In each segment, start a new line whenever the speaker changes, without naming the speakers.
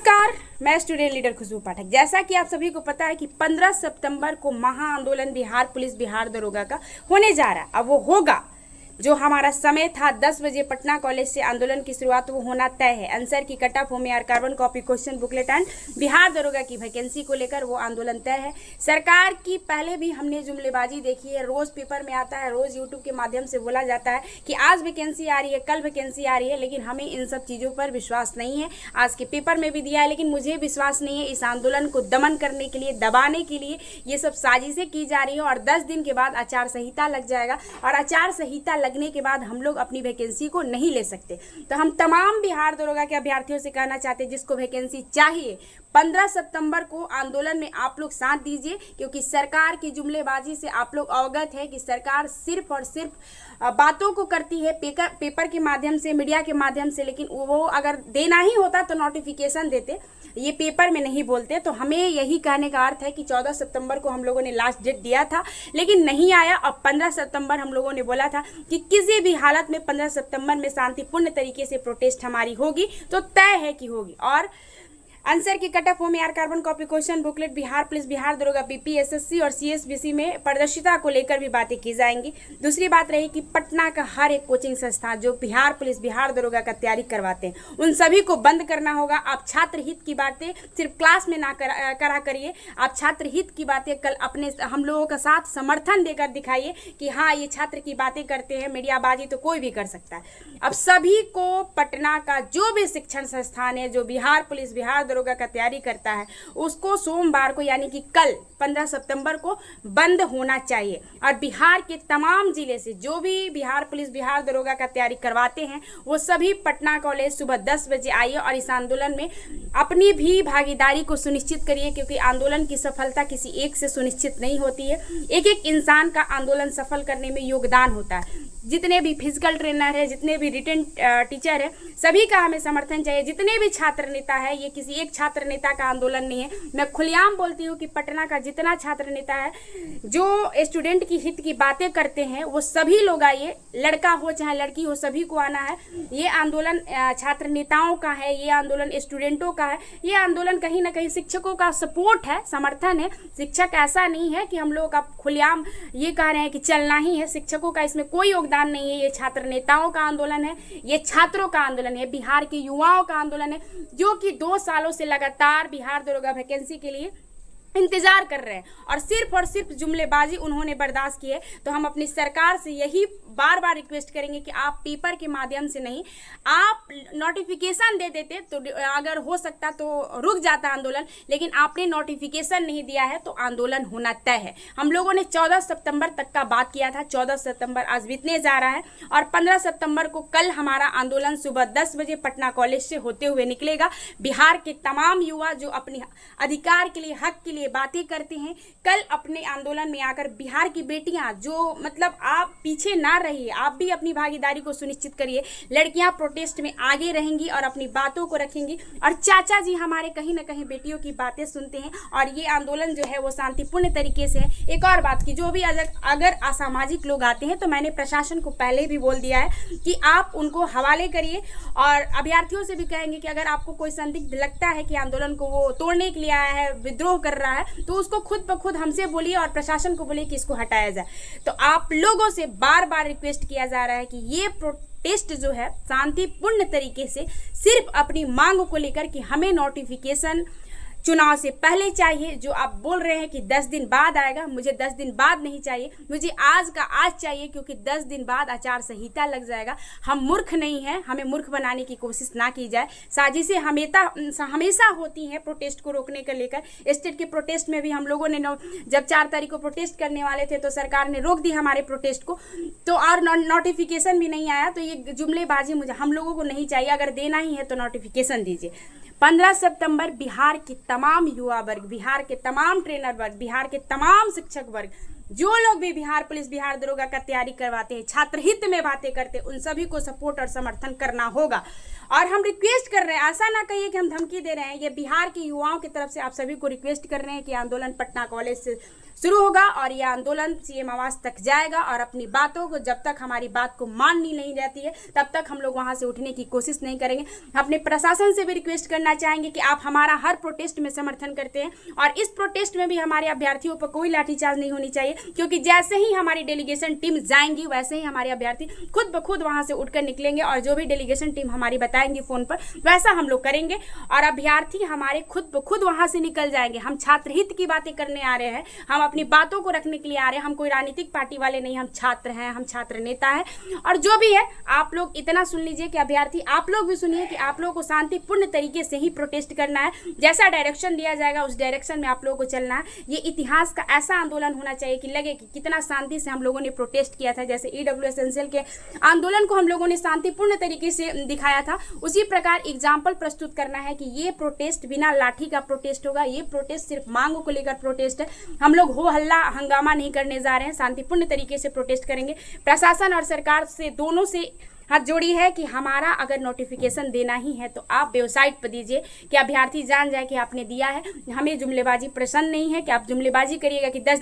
नमस्कार, मैं student leader खुशबू पाठक। जैसा कि आप सभी को पता है कि 15 सितंबर को महा आंदोलन बिहार पुलिस बिहार दरोगा का होने जा रहा है। अब वो होगा, जो हमारा समय था 10 बजे पटना कॉलेज से आंदोलन की शुरुआत, वो होना तय है। आंसर की कट ऑफ होमयार carbon copy question booklet and Bihar दरोगा की वैकेंसी को लेकर वो आंदोलन तय है। सरकार की पहले भी हमने जुमलेबाजी देखी है, रोज पेपर में आता है, रोज यूट्यूब के माध्यम से बोला जाता है कि आज वैकेंसी आ रही है, कल वैकेंसी आ रही है, लेकिन हमें इन सब चीज़ों पर विश्वास नहीं है। आज के पेपर में भी दिया है, लेकिन मुझे विश्वास नहीं है। इस आंदोलन को दमन करने के लिए, दबाने के लिए ये सब साजिशें की जा रही है और 10 दिन के बाद आचार संहिता लग जाएगा और आचार संहिता लगने के बाद हम लोग अपनी वैकेंसी को नहीं ले सकते। तो हम तमाम बिहार दरोगा के अभ्यर्थियों से कहना चाहते हैं, जिसको वैकेंसी चाहिए 15 सितंबर को आंदोलन में आप लोग साथ दीजिए, क्योंकि सरकार की जुमलेबाजी से आप लोग अवगत है कि सरकार सिर्फ और सिर्फ बातों को करती है पेपर के माध्यम से, मीडिया के माध्यम से, लेकिन वो अगर देना ही होता तो नोटिफिकेशन देते, ये पेपर में नहीं बोलते। तो हमें यही कहने का अर्थ है कि 14 सितंबर को हम लोगों ने लास्ट डेट दिया था, लेकिन नहीं आया। अब 15 सितंबर हम लोगों ने बोला था कि किसी भी हालत में 15 सितंबर में शांतिपूर्ण तरीके से प्रोटेस्ट हमारी होगी, तो तय है कि होगी। और आंसर की कट ऑफ होमयार carbon copy question booklet Bihar police Bihar दरोगा बीपीएसएससी और सीएसबीसी में पारदर्शिता को लेकर भी बातें की जाएंगी। दूसरी बात रही कि पटना का हर एक कोचिंग संस्थान जो बिहार पुलिस बिहार दरोगा का तैयारी करवाते हैं, उन सभी को बंद करना होगा। आप छात्र हित की बातें सिर्फ क्लास में ना करा करिए, आप छात्र हित की बातें कल अपने हम लोगों का साथ समर्थन देकर दिखाइए कि हाँ, ये छात्र की बातें करते हैं। मीडियाबाजी तो कोई भी कर सकता है। अब सभी को पटना का जो भी शिक्षण संस्थान है जो बिहार पुलिस बिहार दरोगा का तैयारी करता है, उसको सोमवार को यानी कि कल 15 सितंबर को बंद होना चाहिए। और बिहार के तमाम जिले से जो भी बिहार पुलिस बिहार दरोगा का तैयारी करवाते हैं, वो सभी पटना कॉलेज सुबह 10 बजे आइए और इस आंदोलन में अपनी भी भागीदारी को सुनिश्चित करिए, क्योंकि आंदोलन की सफलता किसी एक से सुनिश्चित नहीं होती है। एक एक इंसान का आंदोलन सफल करने में योगदान होता है। जितने भी फिजिकल ट्रेनर है, जितने भी रिटन टीचर है, सभी का हमें समर्थन चाहिए। जितने भी छात्र नेता है, ये किसी एक छात्र नेता का आंदोलन नहीं है। मैं खुलेआम बोलती हूँ कि पटना का जितना छात्र नेता है जो स्टूडेंट की हित की बातें करते हैं, वो सभी लोग आइए, लड़का हो चाहे लड़की हो, सभी को आना है। ये आंदोलन छात्र नेताओं का है, ये आंदोलन स्टूडेंटों का है, ये आंदोलन कहीं ना कहीं शिक्षकों का सपोर्ट है, समर्थन है। शिक्षक ऐसा नहीं है कि हम लोग अब खुलेआम ये कह रहे हैं कि चलना ही है, शिक्षकों का इसमें कोई योगदान नहीं है। ये छात्र नेताओं का आंदोलन है, ये छात्रों का आंदोलन है, बिहार के युवाओं का आंदोलन है, जो कि 2 सालों से लगातार बिहार दरोगा वैकेंसी के लिए इंतजार कर रहे हैं और सिर्फ जुमलेबाजी उन्होंने बर्दाश्त की है। तो हम अपनी सरकार से यही बार बार रिक्वेस्ट करेंगे कि आप पेपर के माध्यम से नहीं, आप नोटिफिकेशन दे देते तो अगर हो सकता तो रुक जाता आंदोलन, लेकिन आपने नोटिफिकेशन नहीं दिया है तो आंदोलन होना तय है। हम लोगों ने 14 सितंबर तक का बात किया था, 14 सितंबर आज बीतने जा रहा है और 15 सितंबर को कल हमारा आंदोलन सुबह 10 बजे पटना कॉलेज से होते हुए निकलेगा। बिहार के तमाम युवा जो अपने अधिकार के लिए, हक के लिए बातें करते हैं, कल अपने आंदोलन में आकर बिहार की बेटियां जो मतलब आप पीछे ना रहिए, आप भी अपनी भागीदारी को सुनिश्चित करिए। लड़कियां प्रोटेस्ट में आगे रहेंगी और अपनी बातों को रखेंगी और चाचा जी हमारे कहीं ना कहीं बेटियों की बातें सुनते हैं और ये आंदोलन जो है वो शांतिपूर्ण तरीके से है। एक और बात की, जो भी अगर असामाजिक लोग आते हैं तो मैंने प्रशासन को पहले भी बोल दिया है कि आप उनको हवाले करिए और अभ्यर्थियों से भी कहेंगे कि अगर आपको कोई संदिग्ध लगता है कि आंदोलन को वो तोड़ने के लिए आया है, विद्रोह कर रहा है, तो उसको खुद ब खुद हमसे बोलिए और प्रशासन को बोलिए कि इसको हटाया जाए। तो आप लोगों से बार बार रिक्वेस्ट किया जा रहा है कि ये प्रोटेस्ट जो है शांतिपूर्ण तरीके से, सिर्फ अपनी मांग को लेकर कि हमें नोटिफिकेशन चुनाव से पहले चाहिए। जो आप बोल रहे हैं कि 10 दिन बाद आएगा, मुझे 10 दिन बाद नहीं चाहिए, मुझे आज का आज चाहिए, क्योंकि 10 दिन बाद आचार संहिता लग जाएगा। हम मूर्ख नहीं हैं, हमें मूर्ख बनाने की कोशिश ना की जाए। साजिशें हमेशा होती हैं प्रोटेस्ट को रोकने को लेकर। स्टेट के प्रोटेस्ट में भी हम लोगों ने जब 4 तारीख को प्रोटेस्ट करने वाले थे तो सरकार ने रोक दी हमारे प्रोटेस्ट को, तो और नोटिफिकेशन भी नहीं आया। तो ये जुमलेबाजी मुझे हम लोगों को नहीं चाहिए। अगर देना ही है तो नोटिफिकेशन दीजिए। 15 सितंबर बिहार के तमाम युवा वर्ग, बिहार के तमाम ट्रेनर वर्ग, बिहार के तमाम शिक्षक वर्ग, जो लोग भी बिहार पुलिस बिहार दरोगा का तैयारी करवाते हैं, छात्र हित में बातें करते हैं, उन सभी को सपोर्ट और समर्थन करना होगा। और हम रिक्वेस्ट कर रहे हैं, ऐसा ना कहिए कि हम धमकी दे रहे हैं, ये बिहार के युवाओं की तरफ से आप सभी को रिक्वेस्ट कर रहे हैं कि आंदोलन पटना कॉलेज से शुरू होगा और यह आंदोलन सीएम आवास तक जाएगा। और अपनी बातों को, जब तक हमारी बात को माननी नहीं जाती है तब तक हम लोग वहां से उठने की कोशिश नहीं करेंगे। अपने प्रशासन से भी रिक्वेस्ट करना चाहेंगे कि आप हमारा हर प्रोटेस्ट में समर्थन करते हैं और इस प्रोटेस्ट में भी हमारे अभ्यर्थियों पर कोई लाठीचार्ज नहीं होनी चाहिए, क्योंकि जैसे ही हमारी डेलीगेशन टीम जाएंगी वैसे ही हमारे अभ्यर्थी खुद ब खुद वहां से उठकर निकलेंगे और जो भी डेलीगेशन टीम हमारी बताएंगी फोन पर वैसा हम लोग करेंगे और अभ्यर्थी हमारे खुद ब खुद वहां से निकल जाएंगे। हम छात्र हित की बातें करने आ रहे हैं, हम अपनी बातों को रखने के लिए आ रहे हैं, हम कोई राजनीतिक पार्टी वाले नहीं, हम छात्र हैं, हम छात्र नेता हैं। और जो भी है आप लोग इतना सुन लीजिए कि अभ्यर्थी आप लोग भी सुनिए कि आप लोगों को शांतिपूर्ण तरीके से ही प्रोटेस्ट करना है, जैसा डायरेक्शन दिया जाएगा उस डायरेक्शन में आप लोगों को चलना है। ये इतिहास का ऐसा आंदोलन होना चाहिए कि लगे कि कितना शांति से हम लोगों ने प्रोटेस्ट किया था। जैसे ईडब्ल्यू एसेंशियल के आंदोलन को हम लोगों ने शांतिपूर्ण तरीके से दिखाया था, उसी प्रकार एग्जाम्पल प्रस्तुत करना है कि ये प्रोटेस्ट बिना लाठी का प्रोटेस्ट होगा। ये प्रोटेस्ट सिर्फ मांगों को लेकर प्रोटेस्ट है, हम लोग हो हल्ला हंगामा नहीं करने जा रहे हैं, शांतिपूर्ण तरीके से प्रोटेस्ट करेंगे। प्रशासन और सरकार से दोनों से हाथ जोड़ी है कि हमारा अगर नोटिफिकेशन देना ही है तो आप वेबसाइट पर दीजिए कि अभ्यर्थी जान जाए कि आपने दिया है। हमें जुमलेबाजी पसंद नहीं है कि आप जुमलेबाजी करिएगा कि 10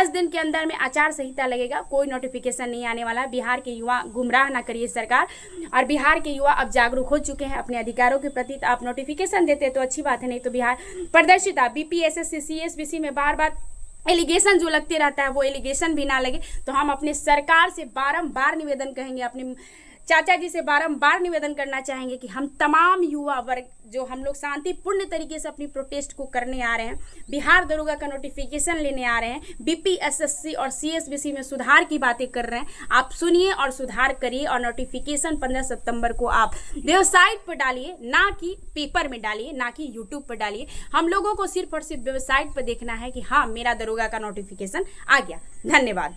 दिन के अंदर में आचार संहिता लगेगा, कोई नोटिफिकेशन नहीं आने वाला है। बिहार के युवा गुमराह ना करिए सरकार, और बिहार के युवा अब जागरूक हो चुके हैं अपने अधिकारों के प्रति। तो आप नोटिफिकेशन देते तो अच्छी बात है, नहीं तो बिहार प्रदर्शित बीपीएसएससी CSBC में बार एलिगेशन जो लगते रहता है वो एलिगेशन भी ना लगे। तो हम अपने सरकार से बारंबार निवेदन कहेंगे, अपने चाचा जी से बारंबार निवेदन करना चाहेंगे कि हम तमाम युवा वर्ग जो हम लोग शांतिपूर्ण तरीके से अपनी प्रोटेस्ट को करने आ रहे हैं, बिहार दरोगा का नोटिफिकेशन लेने आ रहे हैं, बीपीएसएससी और CSBC में सुधार की बातें कर रहे हैं, आप सुनिए और सुधार करिए। और नोटिफिकेशन 15 सितंबर को आप वेबसाइट पर डालिए, ना कि पेपर में डालिए, ना कि यूट्यूब पर डालिए। हम लोगों को सिर्फ और सिर्फ वेबसाइट पर देखना है कि हाँ मेरा दरोगा का नोटिफिकेशन आ गया। धन्यवाद।